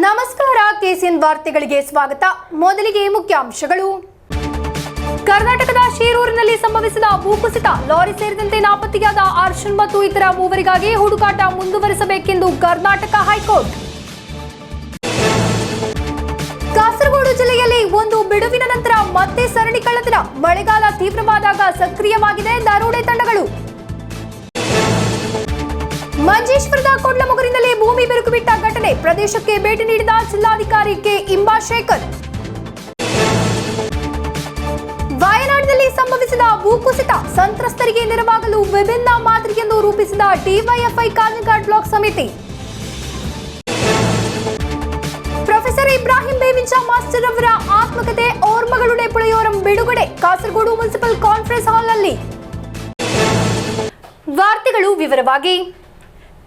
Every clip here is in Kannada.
ನಮಸ್ಕಾರ, ಕೆಸಿಎನ್ ವಾರ್ತೆಗಳಿಗೆ ಸ್ವಾಗತ. ಮೊದಲಿಗೆ ಮುಖ್ಯಾಂಶಗಳು. ಕರ್ನಾಟಕದ ಶಿರೂರಿನಲ್ಲಿ ಸಂಭವಿಸಿದ ಭೂಕುಸಿತ, ಲಾರಿ ಸೇರಿದಂತೆ ನಾಪತ್ತೆಯಾದ ಅರ್ಜುನ್ ಮತ್ತು ಇತರ ಮೂವರಿಗಾಗಿ ಹುಡುಕಾಟ ಮುಂದುವರಿಸಬೇಕೆಂದು ಕರ್ನಾಟಕ ಹೈಕೋರ್ಟ್. ಕಾಸರಗೋಡು ಜಿಲ್ಲೆಯಲ್ಲಿ ಒಂದು ಬಿಡುವಿನ ನಂತರ ಮತ್ತೆ ಸರಣಿ ಕಳ್ಳತನ, ಮಳೆಗಾಲ ತೀವ್ರವಾದಾಗ ಸಕ್ರಿಯವಾಗಿದೆ ದರೋಡೆ ತಂಡಗಳು. ಮಂಜೇಶ್ವರದ ಕೊಡ್ಲಮುಗುರಿನಲ್ಲಿ ಭೂಮಿ ಬಿರುಕು ಬಿಟ್ಟ ಘಟನೆ, ಪ್ರದೇಶಕ್ಕೆ ಭೇಟಿ ನೀಡಿದ ಜಿಲ್ಲಾಧಿಕಾರಿ ಕೆ ಇಂಬಾಶೇಖರ್. ವಯನಾಡಿನಲ್ಲಿ ಸಂಭವಿಸಿದ ಭೂಕುಸಿತ, ಸಂತ್ರಸ್ತರಿಗೆ ನೆರವಾಗಲು ವಿಭಿನ್ನ ಮಾದರಿಯನ್ನು ರೂಪಿಸಿದ ಡಿವೈಎಫ್ಐ ಕಾಂಜಂಘಾಟ್ ಬ್ಲಾಕ್ ಸಮಿತಿ. ಪ್ರೊಫೆಸರ್ ಇಬ್ರಾಹಿಂ ಬೇವಿಂಚ ಮಾಸ್ಟರ್ ಅವರ ಆತ್ಮಕಥೆ ಓರ್ಮಗಳುಡೆ ಪುಳೆಯೋರಂ ಬಿಡುಗಡೆ, ಕಾಸರಗೋಡು ಮುನ್ಸಿಪಲ್ ಕಾನ್ಫರೆನ್ಸ್ ಹಾಲ್ನಲ್ಲಿ. ವಾರ್ತೆಗಳು ವಿವರವಾಗಿ.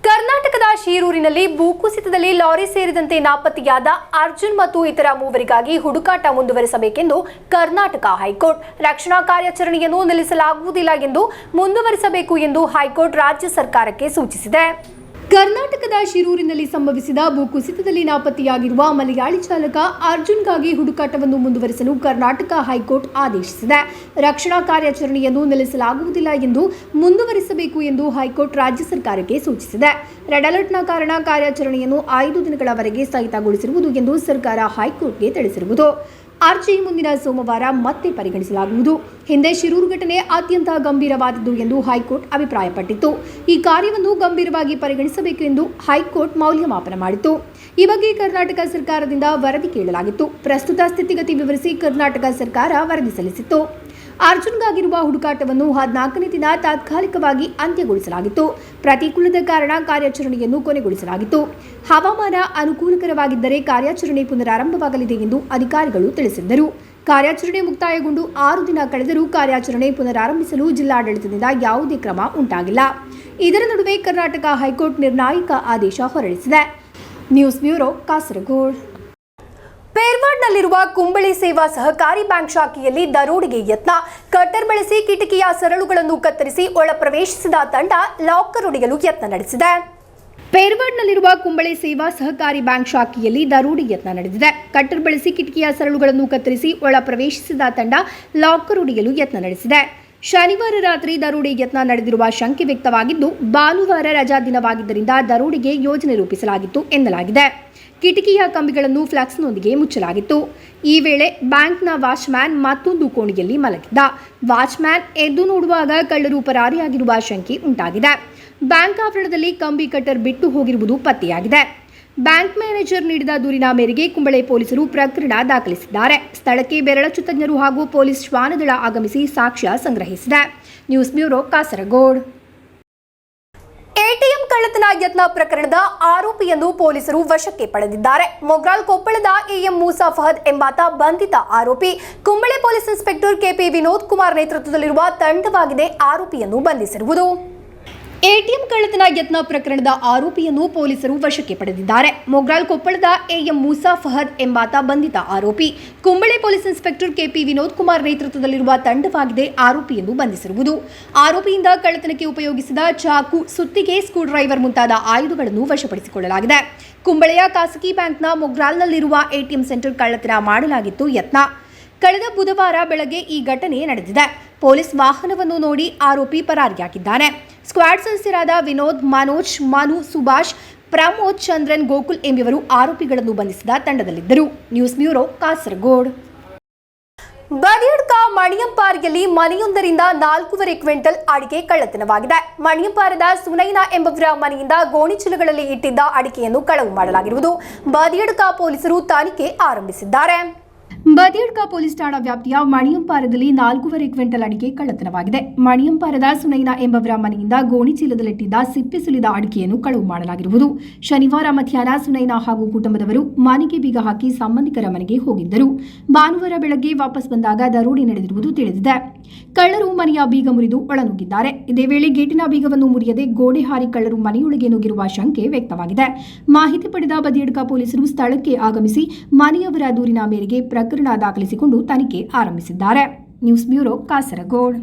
ಕರ್ನಾಟಕದ ಶಿರೂರಿನಲ್ಲಿ ಭೂಕುಸಿತದಲ್ಲಿ ಲಾರಿ ಸೇರಿದಂತೆ ನಾಪತ್ತೆಯಾದ ಅರ್ಜುನ್ ಮತ್ತು ಇತರ ಮೂವರಿಗಾಗಿ ಹುಡುಕಾಟ ಮುಂದುವರಿಸಬೇಕೆಂದು ಕರ್ನಾಟಕ ಹೈಕೋರ್ಟ್. ರಕ್ಷಣಾ ಕಾರ್ಯಾಚರಣೆಯನ್ನು ನಿಲ್ಲಿಸಲಾಗುವುದಿಲ್ಲ ಎಂದು ಮುಂದುವರಿಸಬೇಕು ಎಂದು ಹೈಕೋರ್ಟ್ ರಾಜ್ಯ ಸರ್ಕಾರಕ್ಕೆ ಸೂಚಿಸಿದೆ. ಕರ್ನಾಟಕದ ಶಿರೂರಿನಲ್ಲಿ ಸಂಭವಿಸಿದ ಭೂಕುಸಿತದಲ್ಲಿ ನಾಪತ್ತೆಯಾಗಿರುವ ಮಲಯಾಳಿ ಚಾಲಕ ಅರ್ಜುನ್ಗಾಗಿ ಹುಡುಕಾಟವನ್ನು ಮುಂದುವರಿಸಲು ಕರ್ನಾಟಕ ಹೈಕೋರ್ಟ್ ಆದೇಶಿಸಿದೆ. ರಕ್ಷಣಾ ಕಾರ್ಯಾಚರಣೆಯನ್ನು ನಿಲ್ಲಿಸಲಾಗುವುದಿಲ್ಲ ಎಂದು ಮುಂದುವರಿಸಬೇಕು ಎಂದು ಹೈಕೋರ್ಟ್ ರಾಜ್ಯ ಸರ್ಕಾರಕ್ಕೆ ಸೂಚಿಸಿದೆ. ರೆಡ್ ಅಲರ್ಟ್ನ ಕಾರಣ ಕಾರ್ಯಾಚರಣೆಯನ್ನು 5 ದಿನಗಳವರೆಗೆ ಸ್ಥಗಿತಗೊಳಿಸಿರುವುದು ಎಂದು ಸರ್ಕಾರ ಹೈಕೋರ್ಟ್ಗೆ ತಿಳಿಸಿರುವುದು. ಅರ್ಜಿ ಮುಂದಿನ ಸೋಮವಾರ ಮತ್ತೆ ಪರಿಗಣಿಸಲಾಗುವುದು. ಹಿಂದೆ ಶಿರೂರು ಘಟನೆ ಅತ್ಯಂತ ಗಂಭೀರವಾದದ್ದು ಎಂದು ಹೈಕೋರ್ಟ್ ಅಭಿಪ್ರಾಯಪಟ್ಟಿತ್ತು. ಈ ಕಾರ್ಯವನ್ನು ಗಂಭೀರವಾಗಿ ಪರಿಗಣಿಸಬೇಕು ಎಂದು ಹೈಕೋರ್ಟ್ ಮೌಲ್ಯಮಾಪನ ಮಾಡಿತು. ಈ ಬಗ್ಗೆ ಕರ್ನಾಟಕ ಸರ್ಕಾರದಿಂದ ವರದಿ ಕೇಳಲಾಗಿತ್ತು. ಪ್ರಸ್ತುತ ಸ್ಥಿತಿಗತಿ ವಿವರಿಸಿ ಕರ್ನಾಟಕ ಸರ್ಕಾರ ವರದಿ ಸಲ್ಲಿಸಿತ್ತು. ಅರ್ಜುನ್ಗಾಗಿರುವ ಹುಡುಕಾಟವನ್ನು 14ನೇ ದಿನ ತಾತ್ಕಾಲಿಕವಾಗಿ ಅಂತ್ಯಗೊಳಿಸಲಾಗಿತ್ತು. ಪ್ರತಿಕೂಲದ ಕಾರಣ ಕಾರ್ಯಾಚರಣೆಯನ್ನು ಕೊನೆಗೊಳಿಸಲಾಗಿತ್ತು. ಹವಾಮಾನ ಅನುಕೂಲಕರವಾಗಿದ್ದರೆ ಕಾರ್ಯಾಚರಣೆ ಪುನರಾರಂಭವಾಗಲಿದೆ ಎಂದು ಅಧಿಕಾರಿಗಳು ತಿಳಿಸಿದ್ದರು. ಕಾರ್ಯಾಚರಣೆ ಮುಕ್ತಾಯಗೊಂಡು 6 ದಿನ ಕಳೆದರೂ ಕಾರ್ಯಾಚರಣೆ ಪುನರಾರಂಭಿಸಲು ಜಿಲ್ಲಾಡಳಿತದಿಂದ ಯಾವುದೇ ಕ್ರಮ ಉಂಟಾಗಿಲ್ಲ. ಇದರ ನಡುವೆ ಕರ್ನಾಟಕ ಹೈಕೋರ್ಟ್ ನಿರ್ಣಾಯಕ ಆದೇಶ ಹೊರಡಿಸಿದೆ. News bureau, Kasaragod. ಪೇರ್ವಾಡ್ನಲ್ಲಿರುವ ಕುಂಬಳೆ ಸೇವಾ ಸಹಕಾರಿ ಬ್ಯಾಂಕ್ ಶಾಖೆಯಲ್ಲಿ ದರೋಡೆಗೆ ಯತ್ನ, ಕಟ್ಟರ್ ಬಳಸಿ ಕಿಟಕಿಯ ಸರಳುಗಳನ್ನು ಕತ್ತರಿಸಿ ಒಳ ಪ್ರವೇಶಿಸಿದ ತಂಡ ಲಾಕರ್ ಒಡೆಯಲು ಯತ್ನ ನಡೆಸಿದೆ. ಪೇರ್ವಾಡ್ನಲ್ಲಿರುವ ಕುಂಬಳೆ ಸೇವಾ ಸಹಕಾರಿ ಬ್ಯಾಂಕ್ ಶಾಖೆಯಲ್ಲಿ ದರೋಡೆ ಯತ್ನ ನಡೆದಿದೆ. ಕಟ್ಟರ್ ಬಳಸಿ ಕಿಟಕಿಯ ಸರಳುಗಳನ್ನು ಕತ್ತರಿಸಿ ಒಳ ಪ್ರವೇಶಿಸಿದ ತಂಡ ಲಾಕರ್ ಒಡೆಯಲು ಯತ್ನ ನಡೆಸಿದೆ. ಶನಿವಾರ ರಾತ್ರಿ ದರೋಡೆ ಯತ್ನ ನಡೆದಿರುವ ಶಂಕೆ ವ್ಯಕ್ತವಾಗಿದ್ದು, ಭಾನುವಾರ ರಜಾ ದಿನವಾಗಿದ್ದರಿಂದ ದರೋಡೆಗೆ ಯೋಜನೆ ರೂಪಿಸಲಾಗಿತ್ತು ಎನ್ನಲಾಗಿದೆ. ಕಿಟಕಿಯ ಕಂಬಿಗಳನ್ನು ಫ್ಲೆಕ್ಸ್ನೊಂದಿಗೆ ಮುಚ್ಚಲಾಗಿತ್ತು. ಈ ವೇಳೆ ಬ್ಯಾಂಕ್ನ ವಾಚ್ಮ್ಯಾನ್ ಮತ್ತೊಂದು ಕೋಣೆಯಲ್ಲಿ ಮಲಗಿದ್ದ. ವಾಚ್ಮ್ಯಾನ್ ಎದ್ದು ನೋಡುವಾಗ ಕಳ್ಳರು ಪರಾರಿಯಾಗಿರುವ ಶಂಕೆ ಉಂಟಾಗಿದೆ. ಬ್ಯಾಂಕ್ ಆವರಣದಲ್ಲಿ ಕಂಬಿ ಕಟ್ಟರ್ ಬಿಟ್ಟು ಹೋಗಿರುವುದು ಪತ್ತೆಯಾಗಿದೆ. ಬ್ಯಾಂಕ್ ಮ್ಯಾನೇಜರ್ ನೀಡಿದ ದೂರಿನ ಮೇರೆಗೆ ಕುಂಬಳೆ ಪೊಲೀಸರು ಪ್ರಕರಣ ದಾಖಲಿಸಿದ್ದಾರೆ. ಸ್ಥಳಕ್ಕೆ ಬೆರಳಚ್ಚು ತಜ್ಞರು ಹಾಗೂ ಪೊಲೀಸ್ ಶ್ವಾನದಳ ಆಗಮಿಸಿ ಸಾಕ್ಷ್ಯ ಸಂಗ್ರಹಿಸಿದೆ. News bureau, Kasaragod. ಎಟಿಎಂ ಕಳ್ಳತನ ಯತ್ನ ಪ್ರಕರಣದ ಆರೋಪಿಯನ್ನು ಪೊಲೀಸರು ವಶಕ್ಕೆ ಪಡೆದಿದ್ದಾರೆ. ಮೊಗ್ರಾಲ್ ಕೊಪ್ಪಳದ ಎಎಂ ಮೂಸಾ ಫಹದ್ ಎಂಬಾತ ಬಂಧಿತ ಆರೋಪಿ. Kumbla police inspector K P Vinod Kumar ನೇತೃತ್ವದಲ್ಲಿರುವ ತಂಡವಾಗಿದೆ ಆರೋಪಿಯನ್ನು ಬಂಧಿಸಿರುವುದು. ಎಟಿಎಂ ಕಳ್ಳತನ ಯತ್ನ ಪ್ರಕರಣದ ಆರೋಪಿಯನ್ನು ಪೊಲೀಸರು ವಶಕ್ಕೆ ಪಡೆದಿದ್ದಾರೆ. ಮೊಗ್ರಾಲ್ ಕೊಪ್ಪಳದ ಎಎಂ ಮೂಸಾ ಫಹದ್ ಎಂಬಾತ ಬಂಧಿತ ಆರೋಪಿ. Kumbla police inspector K P Vinod Kumar ನೇತೃತ್ವದಲ್ಲಿರುವ ತಂಡವಾಗಿದೆ ಆರೋಪಿಯನ್ನು ಬಂಧಿಸಿರುವುದು. ಆರೋಪಿಯಿಂದ ಕಳ್ಳತನಕ್ಕೆ ಉಪಯೋಗಿಸಿದ ಚಾಕು, ಸುತ್ತಿಗೆ, ಸ್ಕ್ರೂ ಡ್ರೈವರ್ ಮುಂತಾದ ಆಯುಧಗಳನ್ನು ವಶಪಡಿಸಿಕೊಳ್ಳಲಾಗಿದೆ. ಕುಂಬಳೆಯ ಖಾಸಗಿ ಬ್ಯಾಂಕ್ನ ಮೊಗ್ರಾಲ್ನಲ್ಲಿರುವ ಎಟಿಎಂ ಸೆಂಟರ್ ಕಳ್ಳತನ ಮಾಡಲಾಗಿತ್ತು ಯತ್ನ. ಕಳೆದ ಬುಧವಾರ ಬೆಳಗ್ಗೆ ಈ ಘಟನೆ ನಡೆದಿದೆ. ಪೊಲೀಸ್ ವಾಹನವನ್ನು ನೋಡಿ ಆರೋಪಿ ಪರಾರಿಯಾಗಿದ್ದಾನೆ. ಸ್ಕ್ವಾಡ್ ಸದಸ್ಯರಾದ ವಿನೋದ್, ಮನೋಜ್, ಮನು, ಸುಭಾಷ್, ಪ್ರಮೋದ್, ಚಂದ್ರನ್, ಗೋಕುಲ್ ಎಂಬುವರು ಆರೋಪಿಗಳನ್ನು ಬಂಧಿಸಿದ ತಂಡದಲ್ಲಿದ್ದರು. News bureau, Kasaragod. ಬದಿಯಡ್ಕ ಮಣಿಯಂಪಾರಿಯಲ್ಲಿ ಮನೆಯೊಂದರಿಂದ 4.5 ಕ್ವಿಂಟಲ್ ಅಡಿಕೆ ಕಳ್ಳತನವಾಗಿದೆ. ಮಣಿಯಂಪಾರದ ಸುನೈನಾ ಎಂಬುವರ ಮನೆಯಿಂದ ಗೋಣಿಚೀಲಗಳಲ್ಲಿ ಇಟ್ಟಿದ್ದ ಅಡಿಕೆಯನ್ನು ಕಳವು ಮಾಡಲಾಗಿರುವುದು. ಬದಿಯಡ್ಕ ಪೊಲೀಸರು ತನಿಖೆ ಆರಂಭಿಸಿದ್ದಾರೆ. ಬದಿಯಡ್ಕ ಪೊಲೀಸ್ ಠಾಣಾ ವ್ಯಾಪ್ತಿಯ ಮಣಿಯಂಪಾರದಲ್ಲಿ 4.5 ಕ್ವಿಂಟಲ್ ಅಡಿಕೆ ಕಳ್ಳತನವಾಗಿದೆ. ಮಣಿಯಂಪಾರದ ಸುನೈನಾ ಎಂಬವರ ಮನೆಯಿಂದ ಗೋಣಿಚೀಲದಲ್ಲಿಟ್ಟಿದ್ದ ಸಿಪ್ಪೆ ಸುಲಿದ ಅಡಿಕೆಯನ್ನು ಕಳವು ಮಾಡಲಾಗಿರುವುದು. ಶನಿವಾರ ಮಧ್ಯಾಹ್ನ ಸುನೈನಾ ಹಾಗೂ ಕುಟುಂಬದವರು ಮನೆಗೆ ಬೀಗ ಹಾಕಿ ಸಂಬಂಧಿಕರ ಮನೆಗೆ ಹೋಗಿದ್ದರು. ಭಾನುವಾರ ಬೆಳಗ್ಗೆ ವಾಪಸ್ ಬಂದಾಗ ದರೋಡೆ ನಡೆದಿರುವುದು ತಿಳಿದಿದೆ. ಕಳ್ಳರು ಮನೆಯ ಬೀಗ ಮುರಿದು ಒಳನುಗ್ಗಿದ್ದಾರೆ. ಇದೇ ವೇಳೆ ಗೇಟಿನ ಬೀಗವನ್ನು ಮುರಿಯದೆ ಗೋಡೆ ಹಾರಿ ಕಳ್ಳರು ಮನೆಯೊಳಗೆ ನುಗ್ಗಿರುವ ಶಂಕೆ ವ್ಯಕ್ತವಾಗಿದೆ. ಮಾಹಿತಿ ಪಡೆದ ಬದಿಯಡ್ಕ ಪೊಲೀಸರು ಸ್ಥಳಕ್ಕೆ ಆಗಮಿಸಿ ಮನೆಯವರ ದೂರಿನ ಮೇರೆಗೆ ಪ್ರಕರಣ ದಾಖಲಿಸಿಕೊಂಡು ತನಿಖೆ ಆರಂಭಿಸಿದ್ದಾರೆ. News bureau, Kasaragod.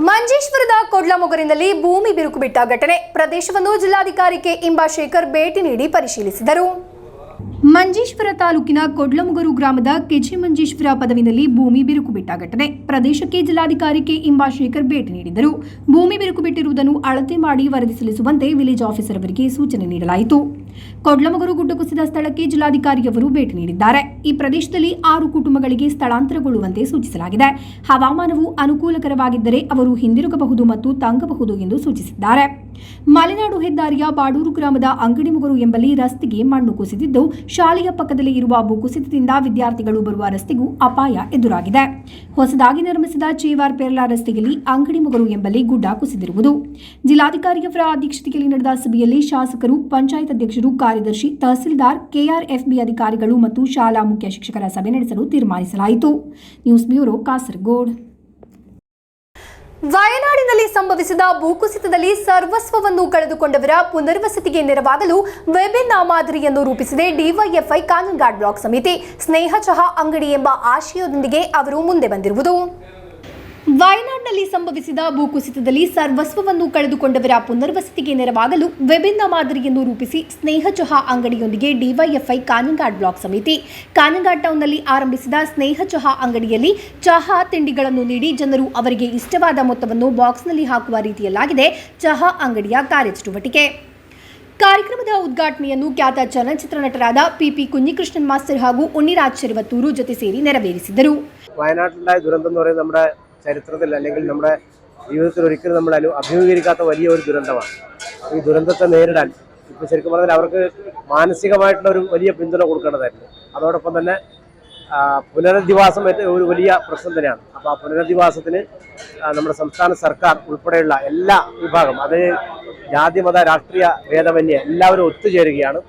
ಮಂಜೇಶ್ವರದ ಕೊಡ್ಲಮೊಗರಿನಲ್ಲಿ ಭೂಮಿ ಬಿರುಕು ಬಿಟ್ಟ ಘಟನೆ. ಪ್ರದೇಶವನ್ನು ಜಿಲ್ಲಾಧಿಕಾರಿ ಕೆ ಇಂಬಾಶೇಖರ್ ಭೇಟಿ ನೀಡಿ ಪರಿಶೀಲಿಸಿದರು. ಮಂಜೇಶ್ವರ ತಾಲೂಕಿನ ಕೊಡ್ಲಮೊಗರು ಗ್ರಾಮದ ಕೆಜೆ ಮಂಜೇಶ್ವರ ಪದವಿನಲ್ಲಿ ಭೂಮಿ ಬಿರುಕು ಬಿಟ್ಟ ಘಟನೆ. ಪ್ರದೇಶಕ್ಕೆ ಜಿಲ್ಲಾಧಿಕಾರಿ ಕೆ ಇಂಬಾಶೇಖರ್ ಭೇಟಿ ನೀಡಿದರು. ಭೂಮಿ ಬಿರುಕು ಬಿಟ್ಟಿರುವುದನ್ನು ಅಳತೆ ಮಾಡಿ ವರದಿ ಸಲ್ಲಿಸುವಂತೆ ವಿಲೇಜ್ ಆಫೀಸರ್ ಅವರಿಗೆ ಸೂಚನೆ ನೀಡಲಾಯಿತು. ಕೊಡ್ಲಮೊಗರು ಗುಡ್ಡ ಕುಸಿದ ಸ್ಥಳಕ್ಕೆ ಜಿಲ್ಲಾಧಿಕಾರಿಯವರು ಭೇಟಿ ನೀಡಿದ್ದಾರೆ. ಈ ಪ್ರದೇಶದಲ್ಲಿ 6 ಕುಟುಂಬಗಳಿಗೆ ಸ್ಥಳಾಂತರಗೊಳ್ಳುವಂತೆ ಸೂಚಿಸಲಾಗಿದೆ. ಹವಾಮಾನವು ಅನುಕೂಲಕರವಾಗಿದ್ದರೆ ಅವರು ಹಿಂದಿರುಗಬಹುದು ಮತ್ತು ತಂಗಬಹುದು ಎಂದು ಸೂಚಿಸಿದ್ದಾರೆ. ಮಲೆನಾಡು ಹೆದ್ದಾರಿಯ ಬಾಡೂರು ಗ್ರಾಮದ ಅಂಗಡಿಮೊಗರು ಎಂಬಲ್ಲಿ ರಸ್ತೆಗೆ ಮಣ್ಣು ಕುಸಿದಿದ್ದು, ಶಾಲೆಯ ಪಕ್ಕದಲ್ಲಿ ಇರುವ ಭೂಕುಸಿತದಿಂದ ವಿದ್ಯಾರ್ಥಿಗಳು ಬರುವ ರಸ್ತೆಗೂ ಅಪಾಯ ಎದುರಾಗಿದೆ. ಹೊಸದಾಗಿ ನಿರ್ಮಿಸಿದ ಚೇವಾರ್ ಪೆರ್ಲಾ ರಸ್ತೆಯಲ್ಲಿ ಅಂಗಡಿಮೊಗರು ಎಂಬಲ್ಲಿ ಗುಡ್ಡ ಕುಸಿದಿರುವುದು. ಜಿಲ್ಲಾಧಿಕಾರಿಯವರ ಅಧ್ಯಕ್ಷತೆಯಲ್ಲಿ ನಡೆದ ಸಭೆಯಲ್ಲಿ ಶಾಸಕರು, ಪಂಚಾಯತ್ ಅಧ್ಯಕ್ಷರು, ಕಾರ್ಯದರ್ಶಿ, ತಹಸೀಲ್ದಾರ್, ಕೆಆರ್ಎಫ್ಬಿ ಅಧಿಕಾರಿಗಳು ಮತ್ತು ಶಾಲಾ ಮುಖ್ಯ ಶಿಕ್ಷಕರ ಸಭೆ ನಡೆಸಲು ತೀರ್ಮಾನಿಸಲಾಯಿತು. News bureau, Kasaragod. ವಯನಾಡಿನಲ್ಲಿ ಸಂಭವಿಸಿದ ಭೂಕುಸಿತದಲ್ಲಿ ಸರ್ವಸ್ವವನ್ನು ಕಳೆದುಕೊಂಡವರ ಪುನರ್ವಸತಿಗೆ ನೆರವಾಗಲು ವಿಭಿನ್ನ ಮಾದರಿಯನ್ನು ರೂಪಿಸಿದೆ ಡಿವೈಎಫ್ಐ ಕಾನನ್ಘಾಟ್ ಬ್ಲಾಕ್ ಸಮಿತಿ. ಸ್ನೇಹ ಚಹಾ ಅಂಗಡಿ ಎಂಬ ಆಶಯದೊಂದಿಗೆ ಅವರು ಮುಂದೆ ಬಂದಿರುವುದು. ವಯನಾಡಿನಲ್ಲಿ ಸಂಭವಿಸಿದ ಭೂಕುಸಿತದಲ್ಲಿ ಸರ್ವಸ್ವವನ್ನು ಕಳೆದುಕೊಂಡವರ ಪುನರ್ವಸತಿಗೆ ನೆರವಾಗಲು ವಿಭಿನ್ನ ಮಾದರಿಯನ್ನು ರೂಪಿಸಿ ಸ್ನೇಹ ಚಹಾ ಅಂಗಡಿಯೊಂದಿಗೆ ಡಿವೈಎಫ್ಐ ಕಾನನ್ಘಾಟ್ ಬ್ಲಾಕ್ ಸಮಿತಿ ಕಾನನ್ಘಾಟ್ ಟೌನ್ನಲ್ಲಿ ಆರಂಭಿಸಿದ ಸ್ನೇಹ ಚಹಾ ಅಂಗಡಿಯಲ್ಲಿ ಚಹಾ ತಿಂಡಿಗಳನ್ನು ನೀಡಿ ಜನರು ಅವರಿಗೆ ಇಷ್ಟವಾದ ಮೊತ್ತವನ್ನು ಬಾಕ್ಸ್ನಲ್ಲಿ ಹಾಕುವ ರೀತಿಯಲ್ಲಾಗಿದೆ ಚಹಾ ಅಂಗಡಿಯ ಕಾರ್ಯಚಟುವಟಿಕೆ. ಕಾರ್ಯಕ್ರಮದ ಉದ್ಘಾಟನೆಯನ್ನು ಖ್ಯಾತ ಚಲನಚಿತ್ರ ನಟರಾದ ಪಿಪಿ കുഞ്ഞികൃഷ്ണൻ മാസ്റ്റർ ಹಾಗೂ ഉണ്ണിരാജ് ചെറുവത്തൂರು ಜೊತೆ ಸೇರಿ ನೆರವೇರಿಸಿದರು. വയനാട്ടിലുണ്ടായ ദുരന്തം എന്ന് പറയുന്നത് നമ്മുടെ ചരിത്രത്തിൽ അല്ലെങ്കിൽ നമ്മുടെ ജീവിതത്തിൽ ഒരിക്കലും നമ്മൾ അഭിമുഖീകരിക്കാത്ത വലിയ ഒരു ദുരന്തമാണ്. ഈ ദുരന്തത്തെ നേരിടാൻ ഇപ്പോൾ ശരിക്കും പറഞ്ഞാൽ അവർക്ക് മാനസികമായിട്ടുള്ള ഒരു വലിയ പിന്തുണ കൊടുക്കേണ്ടതായിരുന്നു. അതോടൊപ്പം തന്നെ പുനരധിവാസം ഒരു വലിയ പ്രശ്നം തന്നെയാണ്. അപ്പോൾ ആ പുനരധിവാസത്തിന് നമ്മുടെ സംസ്ഥാന സർക്കാർ ഉൾപ്പെടെയുള്ള എല്ലാ വിഭാഗം, അത് ജാതി മത രാഷ്ട്രീയ ഭേദമന്യേ എല്ലാവരും ഒത്തുചേരുകയാണ്.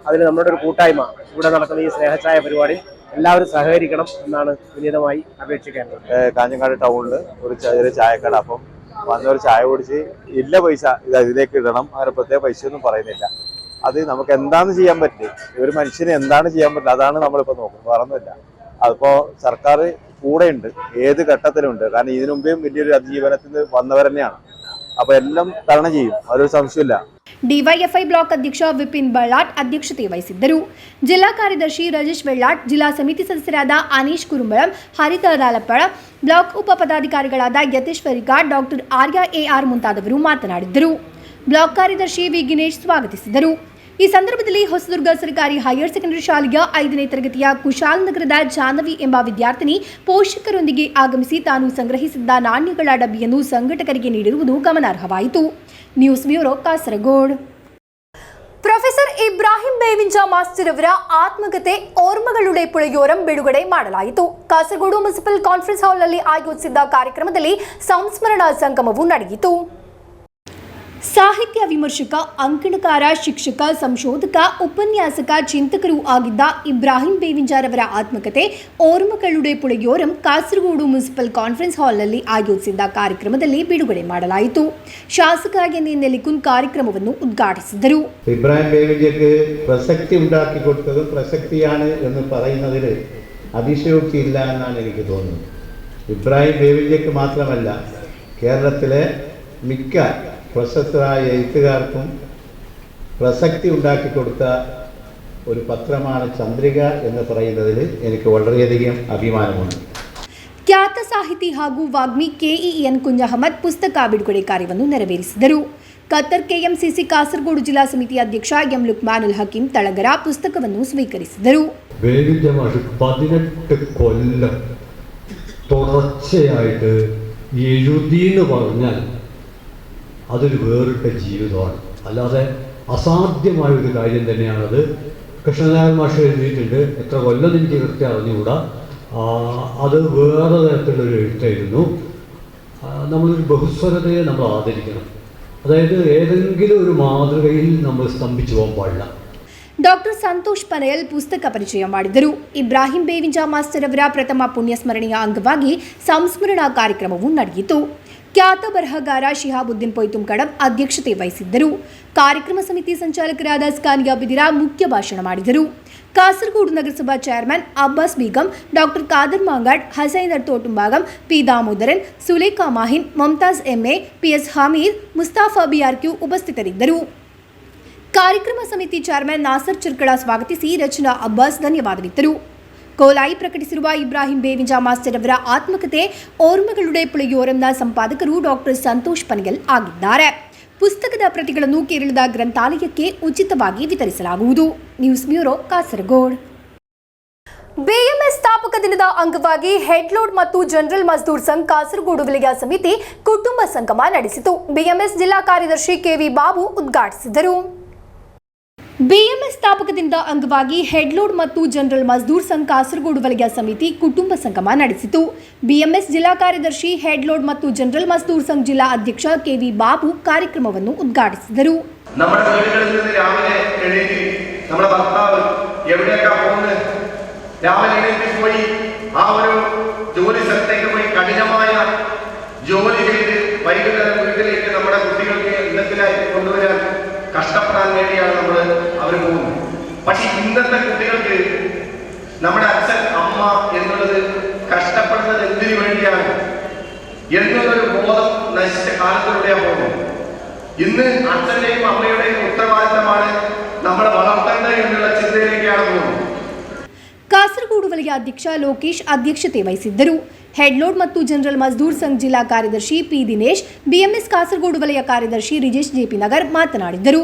അതിന് നമ്മുടെ ഒരു കൂട്ടായ്മ ഇവിടെ നടക്കുന്ന ഈ സ്നേഹഛായ പരിപാടി എല്ലാവരും സഹകരിക്കണം എന്നാണ് വിനീതമായി അപേക്ഷിക്കേണ്ടത്. കാഞ്ഞങ്ങാട് ടൗണിൽ ഒരു ചെറിയ ചായക്കട. അപ്പം വന്നൊരു ചായ കുടിച്ച് ഇല്ല പൈസ ഇതിലേക്ക് ഇടണം, അങ്ങനെ പ്രത്യേക പൈസയൊന്നും പറയുന്നില്ല. അത് നമുക്ക് എന്താണെന്ന് ചെയ്യാൻ പറ്റില്ല, ഒരു മനുഷ്യന് എന്താണ് ചെയ്യാൻ പറ്റില്ല, അതാണ് നമ്മളിപ്പോൾ നോക്കുന്നത്, വേറൊന്നുമില്ല. അതിപ്പോൾ സർക്കാർ കൂടെയുണ്ട്, ഏത് ഘട്ടത്തിലുണ്ട്. കാരണം ഇതിനു മുമ്പേയും വലിയൊരു അതിജീവനത്തിന് വന്നവർ തന്നെയാണ്. അപ്പോൾ എല്ലാം തരണം ചെയ്യും, അതൊരു സംശയമില്ല. ಡಿವೈಎಫ್ಐ ಬ್ಲಾಕ್ ಅಧ್ಯಕ್ಷ ವಿಪಿನ್ ಬಳ್ಳಾಟ್ ಅಧ್ಯಕ್ಷತೆ ವಹಿಸಿದ್ದರು. ಜಿಲ್ಲಾ ಕಾರ್ಯದರ್ಶಿ ರಾಜೇಶ್ ವೆಳ್ಳಾಟ್, ಜಿಲ್ಲಾ ಸಮಿತಿ ಸದಸ್ಯರಾದ ಅನೀಶ್ ಕುರುಂಬಳಂ, ಹರಿತ ರಾಲಪ್ಪಳ, ಬ್ಲಾಕ್ ಉಪ ಪದಾಧಿಕಾರಿಗಳಾದ ಯತೇಶ್ವರಿ ಘಾಟ್, ಡಾಕ್ಟರ್ ಆರ್ಯ ಎಆರ್ ಮುಂತಾದವರು ಮಾತನಾಡಿದ್ದರು. ಬ್ಲಾಕ್ ಕಾರ್ಯದರ್ಶಿ ವಿ ಗಿನೇಶ್ ಸ್ವಾಗತಿಸಿದರು. ಈ ಸಂದರ್ಭದಲ್ಲಿ ಹೊಸದುರ್ಗ ಸರ್ಕಾರಿ ಹೈಯರ್ ಸೆಕೆಂಡರಿ ಶಾಲೆಯ 5ನೇ ತರಗತಿಯ ಕುಶಾಲನಗರದ ಜಾಹ್ನವಿ ಎಂಬ ವಿದ್ಯಾರ್ಥಿನಿ ಪೋಷಕರೊಂದಿಗೆ ಆಗಮಿಸಿ ತಾನು ಸಂಗ್ರಹಿಸಿದ್ದ ನಾಣ್ಯಗಳ ಡಬ್ಬಿಯನ್ನು ಸಂಘಟಕರಿಗೆ ನೀಡಿರುವುದು ಗಮನಾರ್ಹವಾಯಿತು. News bureau, Kasaragod. Professor Ibrahim Bevinje master ಅವರ ಆತ್ಮಕಥೆ ಓರ್ಮകളുടെ പുഴയോരം ಬಿಡುಗಡೆ ಮಾಡಲಾಯಿತು. ಕಾಸರಗೋಡು ಮುನ್ಸಿಪಲ್ ಕಾನ್ಫರೆನ್ಸ್ ಹಾಲ್ನಲ್ಲಿ ಆಯೋಜಿಸಿದ್ದ ಕಾರ್ಯಕ್ರಮದಲ್ಲಿ ಸಂಸ್ಮರಣಾ ಸಂಗಮವು ನಡೆಯಿತು. ಸಾಹಿತ್ಯ ವಿಮರ್ಶಕ, ಅಂಕಣಕಾರ, ಶಿಕ್ಷಕ, ಸಂಶೋಧಕ, ಉಪನ್ಯಾಸಕ, ಚಿಂತಕರೂ ಆಗಿದ್ದ ಇಬ್ರಾಹಿಂ ಬೇವಿಂಜಾರವರ ಆತ್ಮಕಥೆ ಓರ್ಮകളുടെ പുഴയോരം ಕಾಸರಗೋಡು ಮುನ್ಸಿಪಲ್ ಕಾನ್ಫರೆನ್ಸ್ ಹಾಲ್ನಲ್ಲಿ ಆಯೋಜಿಸಿದ್ದ ಕಾರ್ಯಕ್ರಮದಲ್ಲಿ ಬಿಡುಗಡೆ ಮಾಡಲಾಯಿತು. ಶಾಸಕ ಎನ್ ಎನ್ ನೆಲಿಕುನ್ ಕಾರ್ಯಕ್ರಮವನ್ನು ಉದ್ಘಾಟಿಸಿದರು. ഇബ്രാഹിം ബേവിഞ്ചയ്ക്ക് പ്രസക്തി ഉണ്ടാക്കി കൊടുത്തത് പ്രസക്തിയാണ് എന്ന് പറയുന്നതിൽ അതിശയോക്തിയില്ല എന്നാണ് എനിക്ക് തോന്നുന്നത്. ഇബ്രാഹിം ബേവിഞ്ചയ്ക്ക് മാത്രമല്ല, കേരളത്തിലെ മിക്ക പ്രശസ്തരായ എഴുത്തുകാർക്കും പ്രസക്തി ഉണ്ടാക്കി കൊടുത്ത ഒരു പത്രമാണ് ചന്ദ്രിക എന്ന് പറയുന്നതിൽ എനിക്ക് വളരെയധികം അഭിമാനമുണ്ട്. ಖ್ಯಾತ ಸಾಹಿತಿ ಹಾಗೂ ವಾಗ್ಮಿ ಕೆಇಎನ್ ಕುಂಜ ಅಹಮದ್ ಪುಸ್ತಕ ಬಿಡುಗಡೆ ಕಾರ್ಯವನ್ನು ನೆರವೇರಿಸಿದರು. ಕತ್ತರ್ ಕೆಎಂಸಿಸಿ ಕಾಸರಗೋಡು ಜಿಲ್ಲಾ ಸಮಿತಿ ಅಧ್ಯಕ್ಷ ಎಂ ಲುಕ್ಮಾನುಲ್ ಹಕೀಂ ತಳಗರ ಪುಸ್ತಕವನ್ನು ಸ್ವೀಕರಿಸಿದರು. 18 കൊല്ലം തുടർച്ചയായിട്ട് എഴുതിയെന്ന് പറഞ്ഞാൽ അതൊരു വേറിട്ട ജീവിതമാണ്, അല്ലാതെ അസാധ്യമായൊരു കാര്യം തന്നെയാണത്. കൃഷ്ണനാരായണ മാഷ് എഴുതിയിട്ടുണ്ട്, എത്ര കൊല്ലം എനിക്ക് കൃത്യം അറിഞ്ഞുകൂടാ. അത് വേറെ തരത്തിലുള്ളൊരു എഴുത്തായിരുന്നു. നമ്മളൊരു ബഹുസ്വരതയെ നമ്മൾ ആദരിക്കണം. അതായത് ഏതെങ്കിലും ഒരു മാതൃകയിൽ നമ്മൾ സ്തംഭിച്ചു പോകാൻ പാടില്ല. ಡಾಕ್ಟರ್ ಸಂತೋಷ್ ಪನೆಯಲ್ ಪುಸ್ತಕ ಪರಿಚಯ ಮಾಡಿದರು. ಇಬ್ರಾಹಿಂ ಬೇವಿಂಜ ಮಾಸ್ಟರ್ ಅವರ ಪ್ರಥಮ ಪುಣ್ಯಸ್ಮರಣೆಯ ಅಂಗವಾಗಿ ಸಂಸ್ಮರಣಾ ಕಾರ್ಯಕ್ರಮವು ನಡೆಯಿತು. ಖ್ಯಾತ ಬರಹಗಾರ ಶಿಹಾಬುದ್ದೀನ್ ಪೊಯ್ತುಂ ಕಡಬ್ ಅಧ್ಯಕ್ಷತೆ ವಹಿಸಿದ್ದರು. ಕಾರ್ಯಕ್ರಮ ಸಮಿತಿ ಸಂಚಾಲಕರಾದ ಸ್ಕಾನಿಯಾ ಬಿದಿರಾ ಮುಖ್ಯ ಭಾಷಣ ಮಾಡಿದರು. ಕಾಸರಗೋಡು ನಗರಸಭಾ chairman Abbas Begum, doctor Khader Mangad, Hasainar Thottumbhagam, P Damodaran, Sulekha Mahin, Mumtaz MA, PS Hameed, Mustafa BRQ ಉಪಸ್ಥಿತರಿದ್ದರು. ಕಾರ್ಯಕ್ರಮ ಸಮಿತಿ ಚೇರ್ಮನ್ ನಾಸರ್ ಚಿರ್ಕಳ ಸ್ವಾಗತಿಸಿ ರಚನಾ ಅಬ್ಬಾಸ್ ಧನ್ಯವಾದವಿತ್ತರು. ಕೋಲಾಯಿ ಪ್ರಕಟಿಸಿರುವ ಇಬ್ರಾಹಿಂ ಬೇವಿಂಜ ಮಾಸ್ಟರ್ ಅವರ ಆತ್ಮಕಥೆ ಓರ್ಮകളുടെ പുളിയോരംನ ಸಂಪಾದಕರು ಡಾಕ್ಟರ್ ಸಂತೋಷ್ ಪನಗಲ್ ಆಗಿದ್ದಾರೆ. ಪುಸ್ತಕದ ಪ್ರತಿಗಳನ್ನು ಕೇರಳದ ಗ್ರಂಥಾಲಯಕ್ಕೆ ಉಚಿತವಾಗಿ ವಿತರಿಸಲಾಗುವುದು. News bureau, Kasaragod. ಬಿಎಂಎಸ್ ಸ್ಥಾಪಕ ದಿನದ ಅಂಗವಾಗಿ ಹೆಡ್ಲೋಡ್ ಮತ್ತು ಜನರಲ್ ಮಜ್ದೂರ್ ಸಂಘ್ ಕಾಸರಗೋಡು ವಲಯ ಸಮಿತಿ ಕುಟುಂಬ ಸಂಗಮ ನಡೆಸಿತು. ಬಿಎಂಎಸ್ ಜಿಲ್ಲಾ ಕಾರ್ಯದರ್ಶಿ ಕೆವಿ ಬಾಬು ಉದ್ಘಾಟಿಸಿದರು. ಬಿಎಂಎಸ್ ಸ್ಥಾಪಕ ದಿನದ ಅಂಗವಾಗಿ ಹೆಡ್ಲೋಡ್ ಮತ್ತು ಜನರಲ್ ಮಜ್ದೂರ್ ಸಂಘ್ ಕಾಸರಗೋಡು ವಲಯ ಸಮಿತಿ ಕುಟುಂಬ ಸಂಗಮ ನಡೆಸಿತು. ಬಿಎಂಎಸ್ ಜಿಲ್ಲಾ ಕಾರ್ಯದರ್ಶಿ ಹೆಡ್ಲೋಡ್ ಮತ್ತು ಜನರಲ್ ಮಜ್ದೂರ್ ಸಂಘ್ ಜಿಲ್ಲಾ ಅಧ್ಯಕ್ಷ ಕೆವಿ ಬಾಬು ಕಾರ್ಯಕ್ರಮವನ್ನು ಉದ್ಘಾಟಿಸಿದರು. നമ്മുടെ വീടുകളിൽ നിന്ന് രാവിലെ എണീറ്റ് നമ്മുടെ ഭർത്താവ് എവിടെയൊക്കെ പോകുന്നത് രാവിലെ എണീറ്റ് പോയി ആ ഒരു ജോലി സ്ഥലത്തേക്ക് പോയി കഠിനമായ ജോലി ചെയ്ത് വൈകുന്നേരം വീട്ടിലേക്ക് നമ്മുടെ കുട്ടികൾക്ക് ഇന്നത്തിലായി കൊണ്ടുവരാൻ കഷ്ടപ്പെടാൻ വേണ്ടിയാണ് അവർ പോകുന്നത്. പക്ഷെ ഇന്നത്തെ കുട്ടികൾക്ക് നമ്മുടെ അച്ഛൻ അമ്മ എന്നുള്ളത് കഷ്ടപ്പെടുന്നത് എന്തിനു വേണ്ടിയാണ് എന്നുള്ളൊരു ബോധം നശിച്ച കാലത്തിലൂടെയാണ് പോകുന്നത്. ഇന്ന് അച്ഛന്റെയും അമ്മയുടെയും ഉത്തരവാദിത്തമാണ് നമ്മളെ വളർത്തേണ്ടത് എന്നുള്ള ചിന്തയിലേക്കാണ് പോകുന്നത്. ಕಾಸರಗೋಡು ವಲಯ ಅಧ್ಯಕ್ಷ ಲೋಕೇಶ್ ಅಧ್ಯಕ್ಷತೆ ವಹಿಸಿದ್ದರು. ಹೆಡ್ಲೋಡ್ ಮತ್ತು ಜನರಲ್ ಮಜ್ದೂರ್ ಸಂಘ್ ಜಿಲ್ಲಾ ಕಾರ್ಯದರ್ಶಿ ಪಿ ದಿನೇಶ್, ಬಿಎಂಎಸ್ ಕಾಸರಗೋಡು ವಲಯ ಕಾರ್ಯದರ್ಶಿ ರಿಜೇಶ್ ಜೆಪಿ ನಗರ್ ಮಾತನಾಡಿದರು.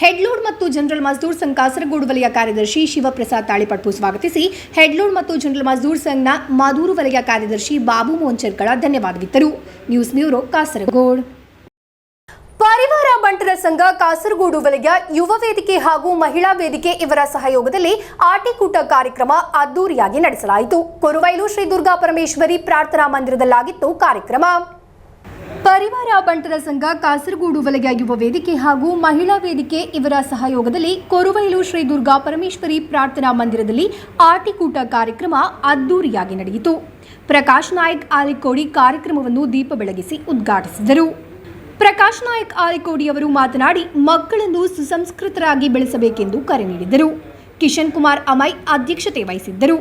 ಹೆಡ್ಲೋಡ್ ಮತ್ತು ಜನರಲ್ ಮಜ್ದೂರ್ ಸಂಘ್ ಕಾಸರಗೋಡು ವಲಯ ಕಾರ್ಯದರ್ಶಿ ಶಿವಪ್ರಸಾದ್ ತಾಳಿಪಟ್ಪು ಸ್ವಾಗತಿಸಿ ಹೆಡ್ಲೋಡ್ ಮತ್ತು ಜನರಲ್ ಮಜ್ದೂರ್ ಸಂಘ್ನ ಮಾದೂರು ವಲಯ ಕಾರ್ಯದರ್ಶಿ ಬಾಬು ಮೋಂಚರ್ಕಳ ಧನ್ಯವಾದವಿತ್ತರು. News bureau, Kasaragod. ಪರಿವಾರ ಬಂಟರ ಸಂಘ ಕಾಸರಗೋಡು ವಲಯ ಯುವ ವೇದಿಕೆ ಹಾಗೂ ಮಹಿಳಾ ವೇದಿಕೆ ಇವರ ಸಹಯೋಗದಲ್ಲಿ ಆಟಿಕೂಟ ಕಾರ್ಯಕ್ರಮ ಅದ್ದೂರಿಯಾಗಿ ನಡೆಸಲಾಯಿತು. ಕೊರುವೈಲು ಶ್ರೀ ದುರ್ಗಾ ಪರಮೇಶ್ವರಿ ಪ್ರಾರ್ಥನಾ ಮಂದಿರದಲ್ಲಾಗಿತ್ತು ಕಾರ್ಯಕ್ರಮ. ಪರಿವಾರ ಬಂಟರ ಸಂಘ ಕಾಸರಗೋಡು ವಲಯ ಯುವ ವೇದಿಕೆ ಹಾಗೂ ಮಹಿಳಾ ವೇದಿಕೆ ಇವರ ಸಹಯೋಗದಲ್ಲಿ ಕೊರುವೈಲು ಶ್ರೀ ದುರ್ಗಾ ಪರಮೇಶ್ವರಿ ಪ್ರಾರ್ಥನಾ ಮಂದಿರದಲ್ಲಿ ಆಟಿಕೂಟ ಕಾರ್ಯಕ್ರಮ ಅದ್ದೂರಿಯಾಗಿ ನಡೆಯಿತು. ಪ್ರಕಾಶ್ ನಾಯಕ್ ಆಲಿಕೋಡಿ ಕಾರ್ಯಕ್ರಮವನ್ನು ದೀಪ ಬೆಳಗಿಸಿ ಉದ್ಘಾಟಿಸಿದರು. ಪ್ರಕಾಶ್ ನಾಯಕ್ ಆಲಿಕೋಡಿ ಅವರು ಮಾತನಾಡಿ ಮಕ್ಕಳನ್ನು ಸುಸಂಸ್ಕೃತರಾಗಿ ಬೆಳೆಸಬೇಕೆಂದು ಕರೆ ನೀಡಿದರು. ಕಿಶನ್ ಕುಮಾರ್ ಅಮೈ ಅಧ್ಯಕ್ಷತೆ ವಹಿಸಿದ್ದರು.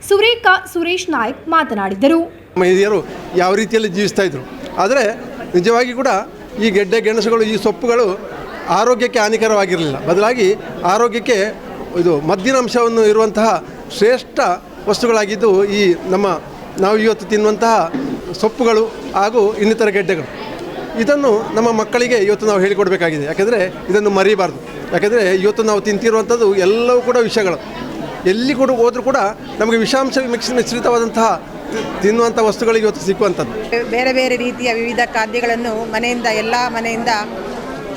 ಸುರೇಖಾ ಸುರೇಶ್ ನಾಯಕ್ ಮಾತನಾಡಿದರು. ಮಹಿಳೆಯರು ಯಾವ ರೀತಿಯಲ್ಲಿ ಜೀವಿಸ್ತಾ ಇದ್ರು, ಆದರೆ ನಿಜವಾಗಿ ಕೂಡ ಈ ಗೆಡ್ಡೆ ಗೆಣಸುಗಳು, ಈ ಸೊಪ್ಪುಗಳು ಆರೋಗ್ಯಕ್ಕೆ ಹಾನಿಕರವಾಗಿರಲಿಲ್ಲ. ಬದಲಾಗಿ ಆರೋಗ್ಯಕ್ಕೆ ಇದು ಮದ್ದಿನಾಂಶವನ್ನು ಇರುವಂತಹ ಶ್ರೇಷ್ಠ ವಸ್ತುಗಳಾಗಿದ್ದು ಈ ನಾವು ಇವತ್ತು ತಿನ್ನುವಂತಹ ಸೊಪ್ಪುಗಳು ಹಾಗೂ ಇನ್ನಿತರ ಗೆಡ್ಡೆಗಳು. ಇದನ್ನು ನಮ್ಮ ಮಕ್ಕಳಿಗೆ ಇವತ್ತು ನಾವು ಹೇಳಿಕೊಡಬೇಕಾಗಿದೆ. ಯಾಕೆಂದರೆ ಇದನ್ನು ಮರಿಬಾರ್ದು. ಯಾಕೆಂದರೆ ಇವತ್ತು ನಾವು ತಿಂತಿರುವಂಥದ್ದು ಎಲ್ಲವೂ ಕೂಡ ವಿಷಗಳು. ಎಲ್ಲಿ ಕೂಡ ಹೋದರೂ ಕೂಡ ನಮಗೆ ವಿಷಾಂಶ ಮಿಶ್ರಿತವಾದಂತಹ ತಿನ್ನುವಂಥ ವಸ್ತುಗಳಿಗೆ ಇವತ್ತು ಸಿಕ್ಕುವಂಥದ್ದು. ಬೇರೆ ಬೇರೆ ರೀತಿಯ ವಿವಿಧ ಖಾದ್ಯಗಳನ್ನು ಎಲ್ಲ ಮನೆಯಿಂದ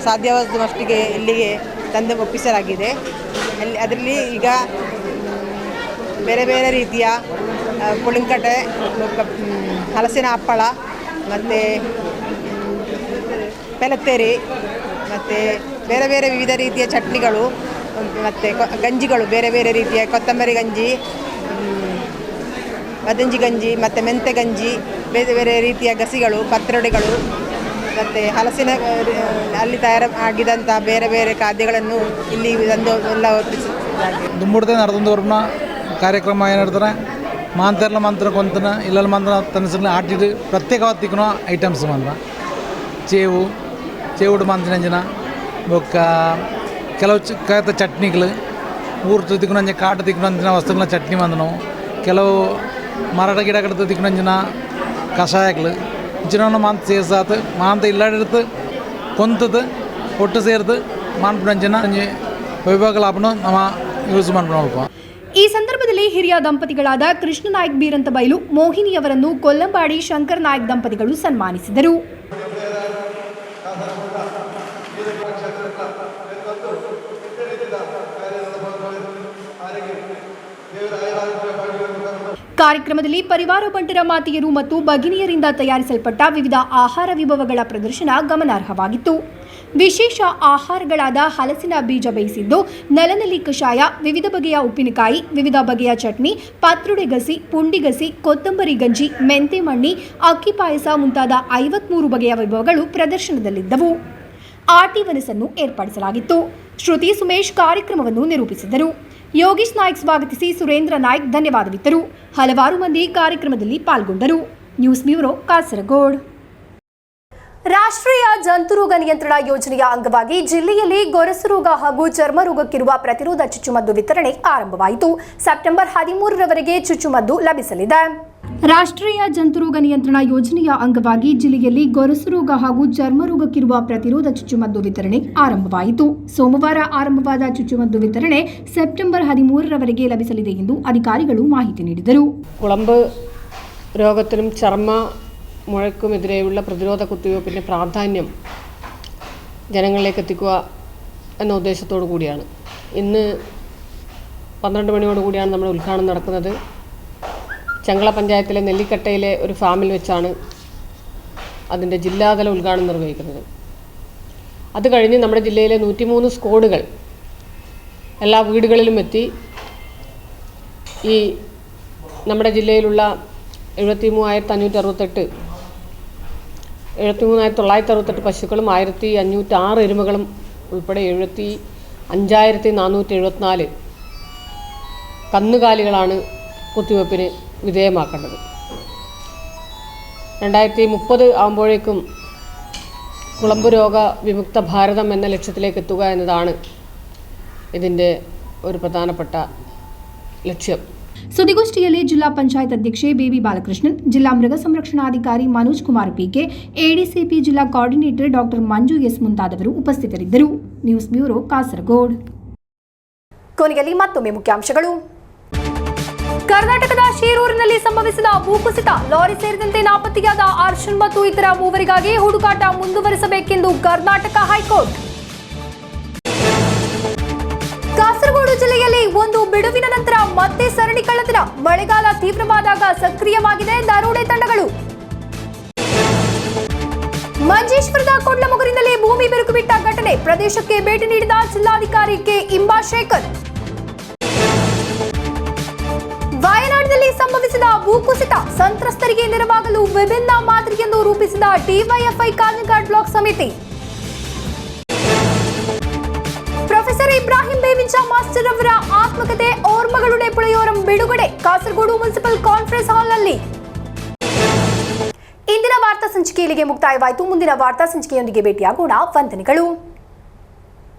ಸಾಧ್ಯವಾದ ಮಟ್ಟಿಗೆ ಇಲ್ಲಿಗೆ ತಂದು ಒಪ್ಪಿಸಲಾಗಿದೆ. ಅದರಲ್ಲಿ ಈಗ ಬೇರೆ ಬೇರೆ ರೀತಿಯ ಪುಳಿಂಕಟೆ, ಹಲಸಿನ ಹಪ್ಪಳ, ಮತ್ತು ಪೆಲತ್ತೇರಿ, ಮತ್ತು ಬೇರೆ ಬೇರೆ ವಿವಿಧ ರೀತಿಯ ಚಟ್ನಿಗಳು, ಮತ್ತು ಗಂಜಿಗಳು, ಬೇರೆ ಬೇರೆ ರೀತಿಯ ಕೊತ್ತಂಬರಿ ಗಂಜಿ, ಮದಂಜಿ ಗಂಜಿ, ಮತ್ತು ಮೆಂತೆ ಗಂಜಿ, ಬೇರೆ ಬೇರೆ ರೀತಿಯ ಗಸಿಗಳು, ಪತ್ರೊಡೆಗಳು, ಮತ್ತು ಹಲಸಿನ ಅಲ್ಲಿ ಆಗಿದಂಥ ಬೇರೆ ಬೇರೆ ಖಾದ್ಯಗಳನ್ನು ಇಲ್ಲಿ ತಂದು ಎಲ್ಲ ಒಪ್ಪಿಸಲಾಗಿದೆ. ದುಮ್ಮುಡ್ದೆ ನಡೆದೋರ್ನ ಕಾರ್ಯಕ್ರಮ ಏನು ಹೇಳ್ತಾರೆ, ಮಾಂತೆರ್ಲ ಮಂತ್ರ ಕೊಂತನ ಇಲ್ಲಲ್ಲಿ ಮಂತ್ರ ತನಸಲ್ಲಿ ಆಟಿಟ್ಟು ಪ್ರತ್ಯೇಕವಾದ ತಿಕ್ಕನೋ ಐಟಮ್ಸ್ ಮಂತ್ರ చేవుడు మంచినంచిన ఒక ಕೆಲವು ಕಾಯ್ತ ಚಟ್ನಿಗಳು ಊರು ತಿಕ್ಕೊಂಡ ಕಾಟ ತಿಕ್ಕೊಂಡ ವಸ್ತುಗಳ ಚಟ್ನಿ ಮಂದನು ಕೆಲವು ಮರಾಠ ಗಿಡ ಕಡ್ತ ತಿಕ್ಕೊಂಡ ಕಷಾಯಗಳು ಇಂಚಿನ ಮಾಂತ ಸೇರ್ಸಾತ್ ಮಾಂತ ಇಲ್ಲಾಡಿರ್ತು ಕೊಂತದ್ದು ಒಟ್ಟು ಸೇರ್ತು ಮಾಡ್ಬಿಡಂಜಿನ ವೈಭವಗಳಾಪನು ನಮ್ಮ ಯೂಸ್ ಮಾಡ್ಬಿಡೋಲ್ಪ. ಈ ಸಂದರ್ಭದಲ್ಲಿ ಹಿರಿಯ ದಂಪತಿಗಳಾದ ಕೃಷ್ಣ ನಾಯಕ್ ಬೀರಂತ ಬೈಲು ಮೋಹಿನಿಯವರನ್ನು ಕೊಲ್ಲಂಬಾಡಿ ಶಂಕರ್ ನಾಯಕ್ ದಂಪತಿಗಳು ಸನ್ಮಾನಿಸಿದರು. ಕಾರ್ಯಕ್ರಮದಲ್ಲಿ ಪರಿವಾರ ಬಂಟರ ಮಾತೆಯರು ಮತ್ತು ಭಗಿನಿಯರಿಂದ ತಯಾರಿಸಲ್ಪಟ್ಟ ವಿವಿಧ ಆಹಾರ ವಿಭವಗಳ ಪ್ರದರ್ಶನ ಗಮನಾರ್ಹವಾಗಿತ್ತು. ವಿಶೇಷ ಆಹಾರಗಳಾದ ಹಲಸಿನ ಬೀಜ ಬೇಯಿಸಿದ್ದು, ನೆಲನೆಲ್ಲಿ ಕಷಾಯ, ವಿವಿಧ ಬಗೆಯ ಉಪ್ಪಿನಕಾಯಿ, ವಿವಿಧ ಬಗೆಯ ಚಟ್ನಿ, ಪತ್ರೊಡೆ ಗಸಿ, ಪುಂಡಿ ಗಸಿ, ಕೊತ್ತಂಬರಿ ಗಂಜಿ, ಮೆಂತೆ ಮಣ್ಣಿ, ಅಕ್ಕಿ ಪಾಯಸ ಮುಂತಾದ 53 ಬಗೆಯ ವೈಭವಗಳು ಪ್ರದರ್ಶನದಲ್ಲಿದ್ದವು. ಆಟಿವನಸನ್ನು ಏರ್ಪಡಿಸಲಾಗಿತ್ತು. ಶ್ರುತಿ ಸುಮೇಶ್ ಕಾರ್ಯಕ್ರಮವನ್ನು ನಿರೂಪಿಸಿದರು. ಯೋಗೀಶ್ ನಾಯ್ಕ್ ಸ್ವಾಗತಿಸಿ ಸುರೇಂದ್ರ ನಾಯ್ಕ್ ಧನ್ಯವಾದವಿತ್ತರು. ಹಲವಾರು ಮಂದಿ ಕಾರ್ಯಕ್ರಮದಲ್ಲಿ ಪಾಲ್ಗೊಂಡರು. News bureau, Kasaragod. ರಾಷ್ಟ್ರೀಯ ಜಂತುರೋಗ ನಿಯಂತ್ರಣ ಯೋಜನೆಯ ಅಂಗವಾಗಿ ಜಿಲ್ಲೆಯಲ್ಲಿ ಗೊರಸು ರೋಗ ಹಾಗೂ ಚರ್ಮ ರೋಗಕ್ಕಿರುವ ಪ್ರತಿರೋಧ ಚುಚ್ಚುಮದ್ದು ವಿತರಣೆ ಆರಂಭವಾಯಿತು. ಸೆಪ್ಟೆಂಬರ್ 13ರವರೆಗೆ ಚುಚ್ಚುಮದ್ದು ಲಭಿಸಲಿದೆ. ರಾಷ್ಟ್ರೀಯ ಜಂತುರೋಗ ನಿಯಂತ್ರಣ ಯೋಜನೆಯ ಅಂಗವಾಗಿ ಜಿಲ್ಲೆಯಲ್ಲಿ ಗೊರಸು ರೋಗ ಹಾಗೂ ಚರ್ಮ ರೋಗಕ್ಕಿರುವ ಪ್ರತಿರೋಧ ಚುಚ್ಚುಮದ್ದು ವಿತರಣೆ ಆರಂಭವಾಯಿತು. ಸೋಮವಾರ ಆರಂಭವಾದ ಚುಚ್ಚುಮದ್ದು ವಿತರಣೆ ಸೆಪ್ಟೆಂಬರ್ 13ರವರೆಗೆ ಲಭಿಸಲಿದೆ ಎಂದು ಅಧಿಕಾರಿಗಳು മാഹിതി ನೀಡಿದರು. കുളമ്പ് രോഗത്തിനും ചർമ്മ മുഴക്കുമെതിരെയുള്ള പ്രതിരോധ കുത്തിവയ്പ്പിൻ്റെ പ്രാധാന്യം ജനങ്ങളിലേക്ക് എത്തിക്കുക എന്ന ഉദ്ദേശത്തോടു കൂടിയാണ് ഇന്ന് 12 മണിയോടുകൂടിയാണ് നമ്മുടെ ഉദ്ഘാടനം നടക്കുന്നത്. ചെങ്കള പഞ്ചായത്തിലെ നെല്ലിക്കട്ടയിലെ ഒരു ഫാമിൽ വെച്ചാണ് അതിൻ്റെ ജില്ലാതല ഉദ്ഘാടനം നിർവഹിക്കുന്നത്. അത് കഴിഞ്ഞ് നമ്മുടെ ജില്ലയിലെ 103 സ്ക്വാഡുകൾ എല്ലാ വീടുകളിലും എത്തി ഈ നമ്മുടെ ജില്ലയിലുള്ള 73,968 പശുക്കളും 1,506 എരുമകളും ഉൾപ്പെടെ 75,474 കന്നുകാലികളാണ് കുത്തിവയ്പ്പിന് വിധേയമാക്കേണ്ടത്. 2030 ആകുമ്പോഴേക്കും കുളമ്പ് രോഗ വിമുക്ത ഭാരതം എന്ന ലക്ഷ്യത്തിലേക്ക് എത്തുക എന്നതാണ് ഇതിൻ്റെ ഒരു പ്രധാനപ്പെട്ട ലക്ഷ്യം. ಸುದ್ದಿಗೋಷ್ಠಿಯಲ್ಲಿ ಜಿಲ್ಲಾ ಪಂಚಾಯತ್ ಅಧ್ಯಕ್ಷೆ ಬೇಬಿ ಬಾಲಕೃಷ್ಣನ್, ಜಿಲ್ಲಾ ಮೃಗ ಸಂರಕ್ಷಣಾಧಿಕಾರಿ ಮನೋಜ್ ಕುಮಾರ್ ಪಿಕೆ, ಎಡಿಸಿಪಿ ಜಿಲ್ಲಾ ಕೋಆರ್ಡಿನೇಟರ್ ಡಾಕ್ಟರ್ ಮಂಜು ಎಸ್ ಮುಂತಾದವರು ಉಪಸ್ಥಿತರಿದ್ದರು. News bureau, Kasaragod. ಕೊನೆಯಲ್ಲಿ ಮತ್ತೊಮ್ಮೆ ಮುಖ್ಯಾಂಶಗಳು. ಕರ್ನಾಟಕದ ಶೀರೂರಿನಲ್ಲಿ ಸಂಭವಿಸಿದ ಭೂಕುಸಿತ, ಲಾರಿ ಸೇರಿದಂತೆ ನಾಪತ್ತೆಯಾದ ಅರ್ಜುನ್ ಮತ್ತು ಇತರ ಮೂವರಿಗಾಗಿ ಹುಡುಕಾಟ ಮುಂದುವರಿಸಬೇಕೆಂದು ಕರ್ನಾಟಕ ಹೈಕೋರ್ಟ್. ಕಾಸರಗೋಡು ಜಿಲ್ಲೆಯಲ್ಲಿ ಒಂದು ಬಿಡುವಿನ ನಂತರ ಮತ್ತೆ ಸರಣಿ ಕಳ್ಳತನ, ಮಳೆಗಾಲ ತೀವ್ರವಾದಾಗ ಸಕ್ರಿಯವಾಗಿದೆ ದರೋಡೆ ತಂಡಗಳು. ಮಂಜೇಶ್ವರದ ಕೊಂಡ್ಲಮುಗುರಿನಲ್ಲಿ ಭೂಮಿ ಬಿರುಕು ಬಿಟ್ಟ ಘಟನೆ, ಪ್ರದೇಶಕ್ಕೆ ಭೇಟಿ ನೀಡಿದ ಜಿಲ್ಲಾಧಿಕಾರಿ ಕೆ ಇಂಬಾಶೇಖರ್. ವಯನಾಡಿನಲ್ಲಿ ಸಂಭವಿಸಿದ ಭೂಕುಸಿತ, ಸಂತ್ರಸ್ತರಿಗೆ ನೆರವಾಗಲು ವಿಭಿನ್ನ ಮಾದರಿಯನ್ನು ರೂಪಿಸಿದ ಡಿವೈಎಫ್ಐ ಕಾಂಜಂಗಾಡ್ ಬ್ಲಾಕ್ ಸಮಿತಿ. ಪ್ರೊಫೆಸರ್ ಇಬ್ರಾಹಿಂ ಬೇವಿಂಚ ಮಾಸ್ಟರ್ ಅವರ ಆತ್ಮಕಥೆ ಓರ್ಮಗಳುಡೆ ಪುಳೆಯೋರಂ ಬಿಡುಗಡೆ, ಕಾಸರಗೋಡು ಮುನ್ಸಿಪಲ್ ಕಾನ್ಫರೆನ್ಸ್ ಹಾಲ್ನಲ್ಲಿ. ಇಂದಿನ ವಾರ್ತಾ ಸಂಚಿಕೆ ಇಲ್ಲಿಗೆ ಮುಕ್ತಾಯವಾಯಿತು. ಮುಂದಿನ ವಾರ್ತಾ ಸಂಚಿಕೆಯೊಂದಿಗೆ ಭೇಟಿಯಾಗೋಣ. ವಂದನೆಗಳು.